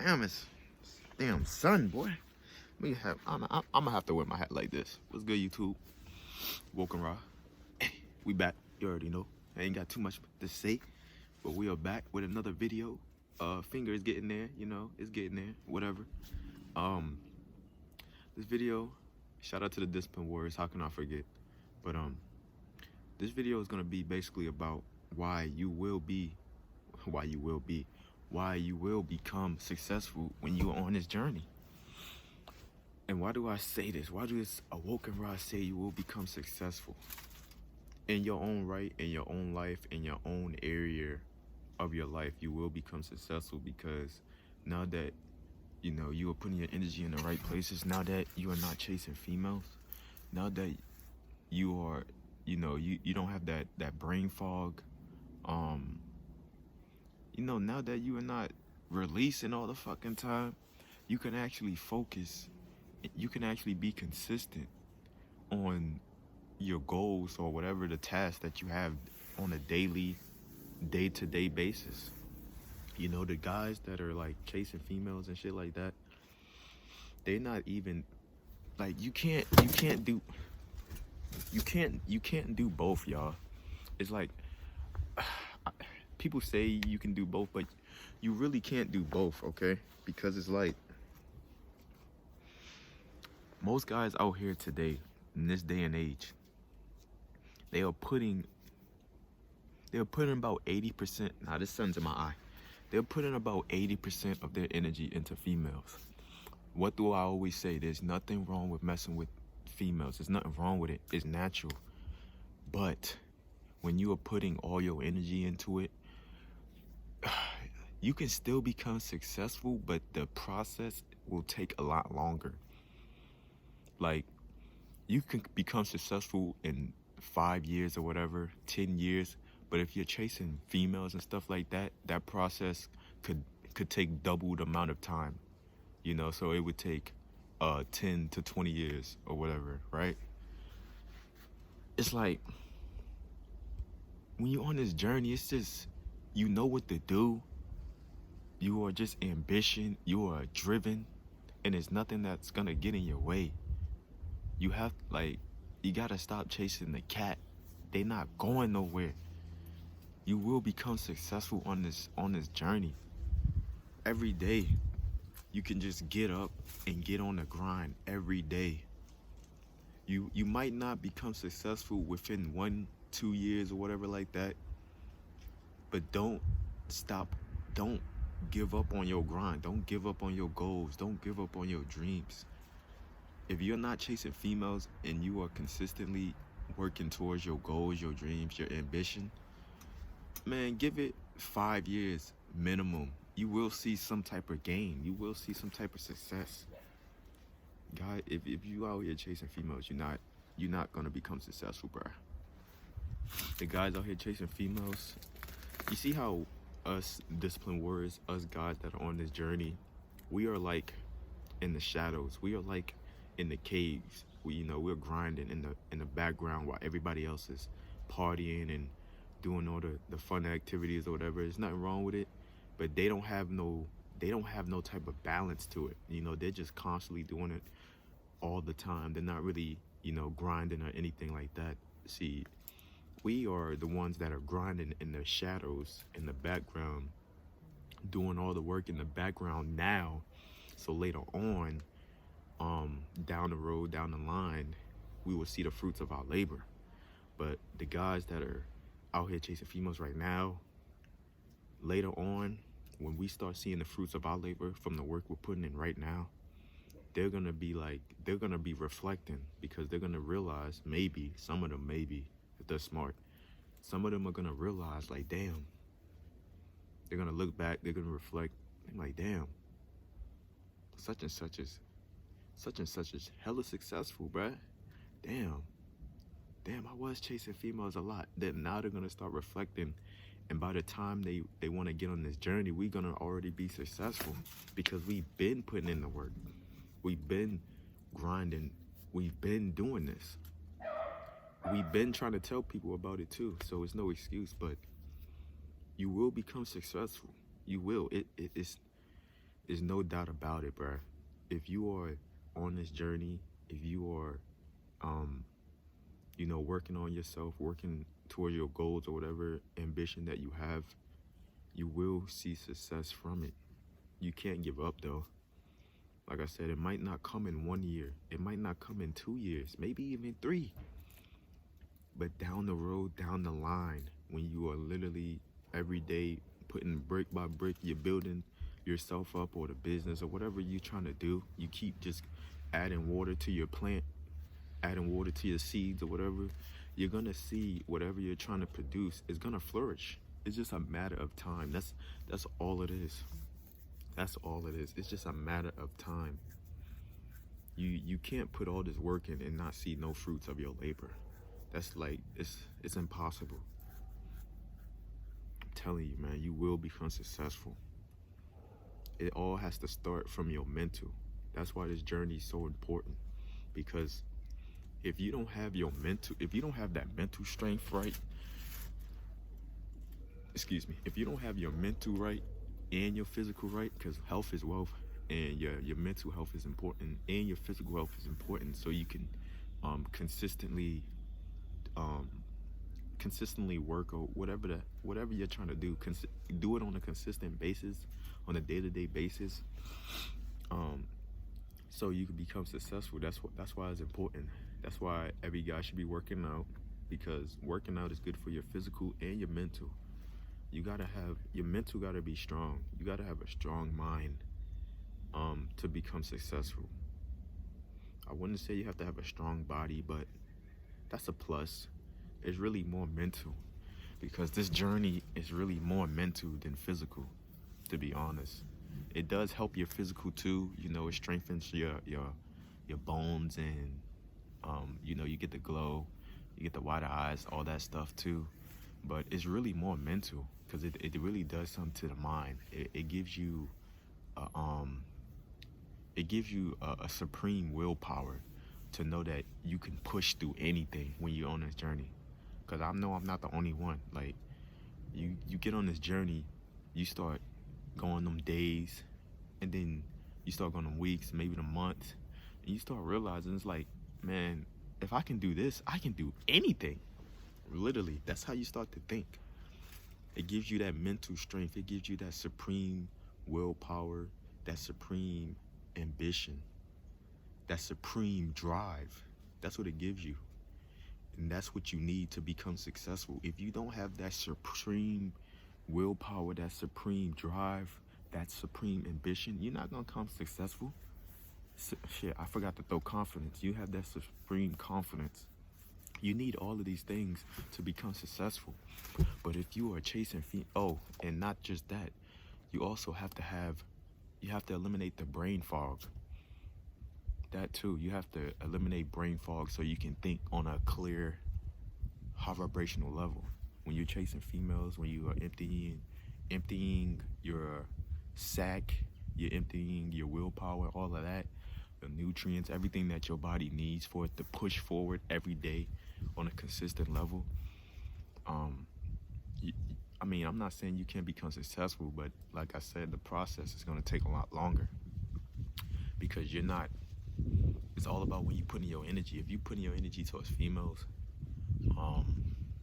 Damn, it's damn sun, boy. I'm gonna have to wear my hat like this. What's good, YouTube? Woken Raw. We back. You already know. I ain't got too much to say, but we are back with another video. Finger is getting there, you know, it's getting there. Whatever. This video, shout out to the Discipline Warriors. How can I forget? But this video is gonna be basically about why you will become successful when you're on this journey. And why do I say this? Why does Awoken Ra say you will become successful in your own right, in your own life, in your own area of your life? You will become successful because now that you know you are putting your energy in the right places, now that you are not chasing females, now that you are, you know, you don't have that brain fog, you know, now that you are not releasing all the fucking time, you can actually focus, you can actually be consistent on your goals or whatever the task that you have on a daily, day-to-day basis. You know, the guys that are like chasing females and shit like that, they're not even like, you can't do both, y'all. It's like people say you can do both, but you really can't do both, okay? Because it's like most guys out here today, in this day and age, they're putting about 80%. Now this sun's in my eye. They're putting about 80% of their energy into females. What do I always say? There's nothing wrong with messing with females. There's nothing wrong with it. It's natural. But when you are putting all your energy into it, you can still become successful, but the process will take a lot longer. Like, you can become successful in 5 years or whatever, 10 years, but if you're chasing females and stuff like that, that process could take double the amount of time, you know? So it would take 10 to 20 years or whatever, right? It's like, when you're on this journey, it's just, you know what to do. You are just ambition, you are driven, and there's nothing that's gonna get in your way. You have, like, you gotta stop chasing the cat. They're not going nowhere. You will become successful on this journey. Every day, you can just get up and get on the grind every day. You might not become successful within 1-2 years or whatever like that, but don't stop. Don't give up on your grind. Don't give up on your goals. Don't give up on your dreams. If you're not chasing females and you are consistently working towards your goals, your dreams, your ambition, man, give it 5 years minimum. You will see some type of gain. You will see some type of success. Guy, if you out here chasing females, you're not gonna become successful, bruh. The guys out here chasing females, you see how us disciplined warriors, us guys that are on this journey, we are like in the shadows. We are like in the caves. We're grinding in the background while everybody else is partying and doing all the fun activities or whatever. There's nothing wrong with it, but they don't have no type of balance to it. You know, they're just constantly doing it all the time. They're not really, grinding or anything like that. See, we are the ones that are grinding in the shadows, in the background, doing all the work in the background now, so later on, down the road, down the line, we will see the fruits of our labor. But the guys that are out here chasing females right now, later on, when we start seeing the fruits of our labor from the work we're putting in right now, they're gonna be reflecting, because they're gonna realize, maybe, some of them, maybe, if they're smart, some of them are gonna realize, like, damn, they're gonna look back, they're gonna reflect, and like, damn, such and such is hella successful, bruh. Damn, I was chasing females a lot. Then now they're gonna start reflecting, and by the time they want to get on this journey, we're gonna already be successful, because we've been putting in the work, we've been grinding, we've been doing this, we've been trying to tell people about it too. So it's no excuse, but you will become successful. You will. There's no doubt about it, bruh. If you are on this journey, if you are, um, working on yourself, working towards your goals or whatever ambition that you have, you will see success from it. You can't give up though. Like I said, it might not come in 1 year. It might not come in 2 years, maybe even 3. But down the road, down the line, when you are literally every day putting brick by brick, you're building yourself up or the business or whatever you're trying to do, you keep just adding water to your plant, adding water to your seeds or whatever, you're gonna see whatever you're trying to produce is gonna flourish. It's just a matter of time. That's all it is. That's all it is. It's just a matter of time. You can't put all this work in and not see no fruits of your labor. That's like it's impossible. I'm telling you, man, you will become successful. It all has to start from your mental. That's why this journey is so important. Because if you don't have that mental strength right, if you don't have your mental right and your physical right, because health is wealth, and your mental health is important, and your physical health is important, so you can consistently work or whatever you're trying to do, do it on a consistent basis, on a day-to-day basis, so you can become successful. That's why it's important. That's why every guy should be working out, because working out is good for your physical and your mental. Your mental gotta be strong. You gotta have a strong mind to become successful. I wouldn't say you have to have a strong body, but that's a plus. It's really more mental, because this journey is really more mental than physical, to be honest. It does help your physical too. It strengthens your bones, and you get the glow, you get the wider eyes, all that stuff too. But it's really more mental, because it really does something to the mind. It gives you a supreme willpower to know that you can push through anything when you're on this journey. Because I know I'm not the only one. Like, you get on this journey, you start going them days, and then you start going them weeks, maybe the months, and you start realizing it's like, man, if I can do this, I can do anything. Literally, that's how you start to think. It gives you that mental strength. It gives you that supreme willpower, that supreme ambition, that supreme drive. That's what it gives you. And that's what you need to become successful. If you don't have that supreme willpower, that supreme drive, that supreme ambition, you're not gonna become successful. Shit, I forgot to throw confidence. You have that supreme confidence. You need all of these things to become successful. But if you are chasing and not just that, you also have to eliminate the brain fog. That too, you have to eliminate brain fog so you can think on a clear, high vibrational level. When you're chasing females, when you are emptying your sac, you're emptying your willpower, all of that, the nutrients, everything that your body needs for it to push forward every day on a consistent level. I'm not saying you can't become successful, but like I said, the process is going to take a lot longer, because it's all about when you put in your energy. If you put in your energy towards females,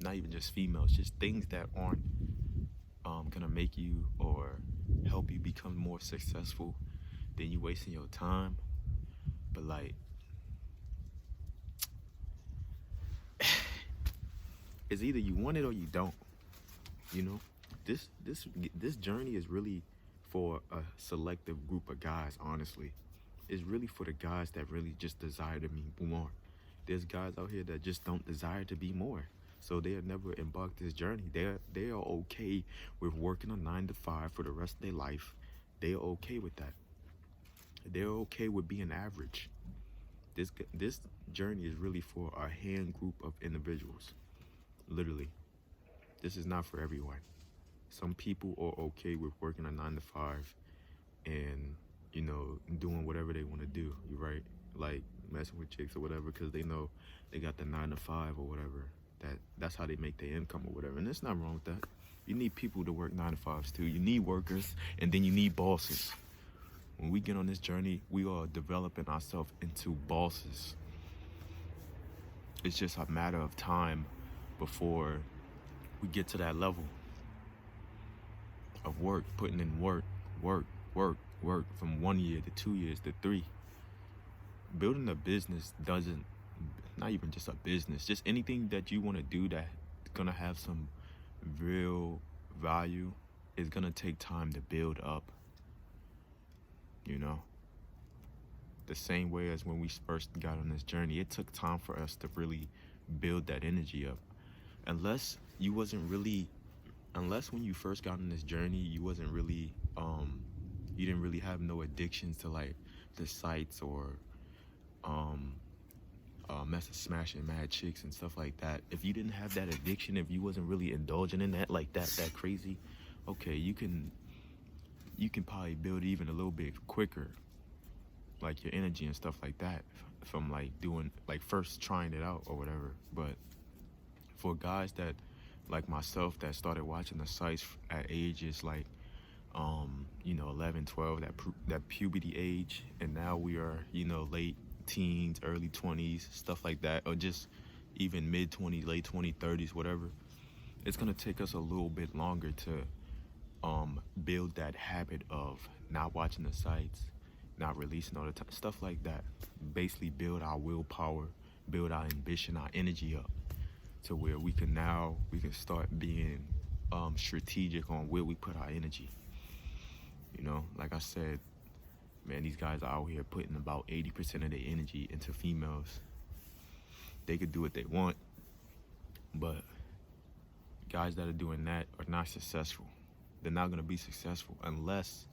not even just females, just things that aren't gonna make you or help you become more successful, then you wasting your time. But like, it's either you want it or you don't. This journey is really for a selective group of guys, honestly. It's really for the guys that really just desire to be more. There's guys out here that just don't desire to be more, so they'll never embark this journey. They are okay with working a 9 to 5 for the rest of their life. They are okay with that. They're okay with being average. This journey is really for a hand group of individuals. Literally, this is not for everyone. Some people are okay with working a 9 to 5 and doing whatever they want to do. You're right, like messing with chicks or whatever, because they know they got the 9 to 5 or whatever. That's how they make their income or whatever. And there's nothing wrong with that. You need people to work 9 to 5s too. You need workers, and then you need bosses. When we get on this journey, we are developing ourselves into bosses. It's just a matter of time before we get to that level of work, putting in work, from 1 year to 2 years to 3. Building a business doesn't, not even just a business, just anything that you want to do that's gonna have some real value is gonna take time to build up. You know, the same way as when we first got on this journey, it took time for us to really build that energy up. Unless when you first got on this journey, you wasn't really, you didn't really have no addictions to like the sites or smashing mad chicks and stuff like that. If you didn't have that addiction, if you wasn't really indulging in that like that crazy, okay, you can probably build even a little bit quicker, like your energy and stuff like that, from like doing like first trying it out or whatever. But for guys that like myself that started watching the sites at ages like 11, 12, that puberty age, and now we are late teens, early 20s, stuff like that, or just even mid 20s, late 20s, 30s, whatever. It's gonna take us a little bit longer to build that habit of not watching the sites, not releasing all the time, stuff like that. Basically build our willpower, build our ambition, our energy up to where we can start being strategic on where we put our energy. Like I said, man, these guys are out here putting about 80% of their energy into females. They could do what they want, but guys that are doing that are not successful. They're not going to be successful unless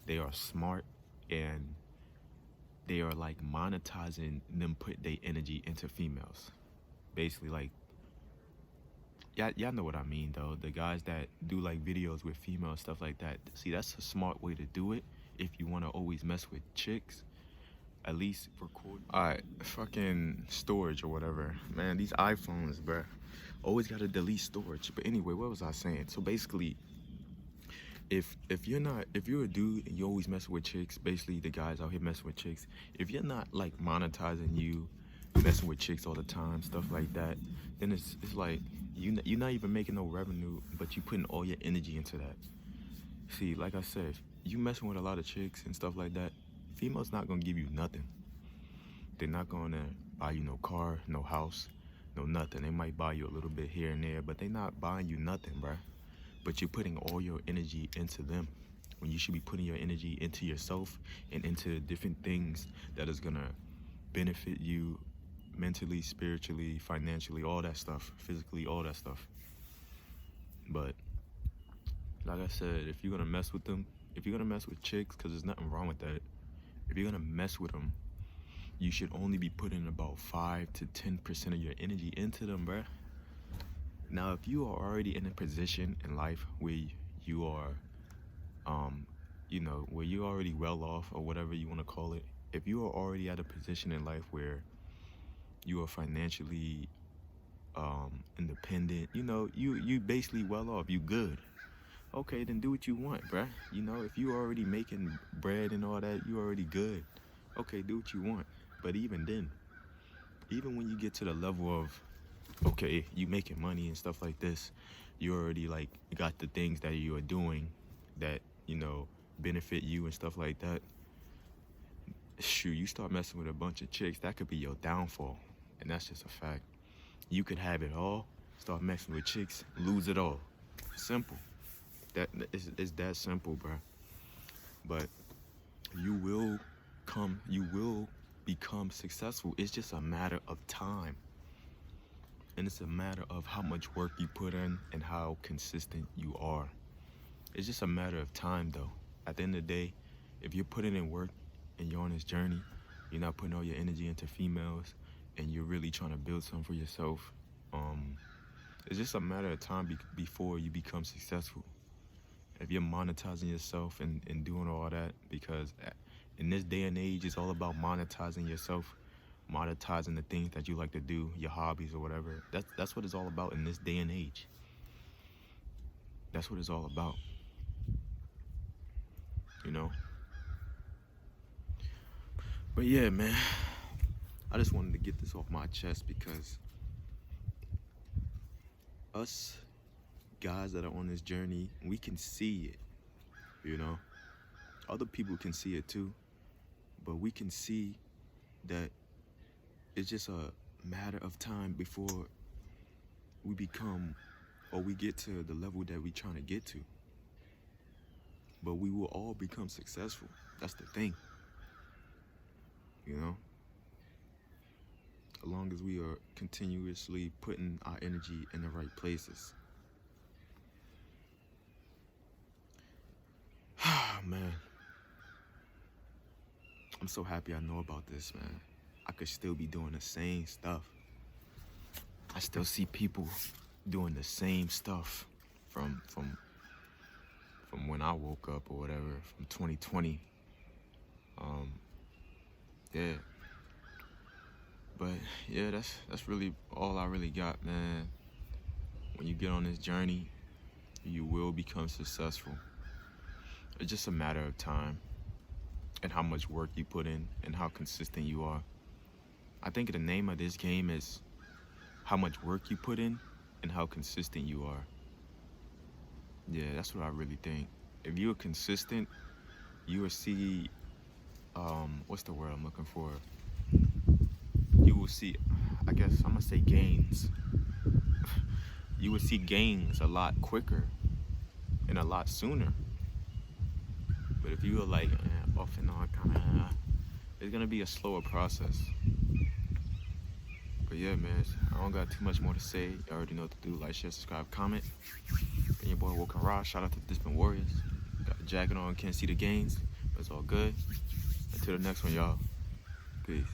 they are smart and they are like monetizing them, put their energy into females. Basically, like, y'all know what I mean though. The guys that do like videos with females, stuff like that. See, that's a smart way to do it. If you want to always mess with chicks, at least record. Alright, fucking storage or whatever. Man, these iPhones, bruh, always gotta delete storage. But anyway, what was I saying? So basically, if you're a dude and you always messing with chicks, basically the guys out here messing with chicks, if you're not like monetizing you messing with chicks all the time, stuff like that, then it's like you're not even making no revenue, but you putting all your energy into that. See, like I said, if you messing with a lot of chicks and stuff like that, females not gonna give you nothing. They're not gonna buy you no car, no house, no nothing. They might buy you a little bit here and there, but they not buying you nothing, bruh. But you're putting all your energy into them when you should be putting your energy into yourself and into different things that is gonna benefit you mentally, spiritually, financially, all that stuff, physically, all that stuff. But like I said, if you're gonna mess with them, if you're gonna mess with chicks, because there's nothing wrong with that, if you're gonna mess with them, you should only be putting about 5 to 10% of your energy into them, bruh. Now, if you are already in a position in life where you are, where you're already well off or whatever you want to call it, if you are already at a position in life where you are financially independent, you basically well off, you good. Okay, then do what you want, bruh. If you already making bread and all that, you already good. Okay, do what you want. But even then, even when you get to the level of, okay, you making money and stuff like this, you already like got the things that you are doing that, benefit you and stuff like that. Shoot, you start messing with a bunch of chicks, that could be your downfall. And that's just a fact. You could have it all, start messing with chicks, lose it all. Simple. It's that simple, bruh. But you will become successful. It's just a matter of time. And it's a matter of how much work you put in and how consistent you are. It's just a matter of time, though. At the end of the day, if you're putting in work and you're on this journey, you're not putting all your energy into females, and you're really trying to build something for yourself, it's just a matter of time before you become successful. If you're monetizing yourself and doing all that, because in this day and age, it's all about monetizing yourself, monetizing the things that you like to do, your hobbies or whatever. That's what it's all about in this day and age. That's what it's all about. But yeah, man, I just wanted to get this off my chest because us guys that are on this journey, we can see it, you know? Other people can see it too, but we can see that it's just a matter of time before we become or we get to the level that we're trying to get to. But we will all become successful. That's the thing, you know? As long as we are continuously putting our energy in the right places. Man, I'm so happy I know about this, man. I could still be doing the same stuff. I still see people doing the same stuff from when I woke up or whatever, from 2020. Yeah. But yeah, that's really all I really got, man. When you get on this journey, you will become successful. It's just a matter of time and how much work you put in and how consistent you are. I think the name of this game is how much work you put in and how consistent you are. Yeah, that's what I really think. If you're consistent, you will see, what's the word I'm looking for? You will see, I guess I'm gonna say gains. You will see gains a lot quicker and a lot sooner. But if you are like off and on, kind of, it's gonna be a slower process. But yeah, man, I don't got too much more to say. You already know what to do. Like, share, subscribe, comment. And your boy Woken Raw. Shout out to the Distant Warriors. Got the jacket on, can't see the gains, but it's all good. Until the next one, y'all. Peace.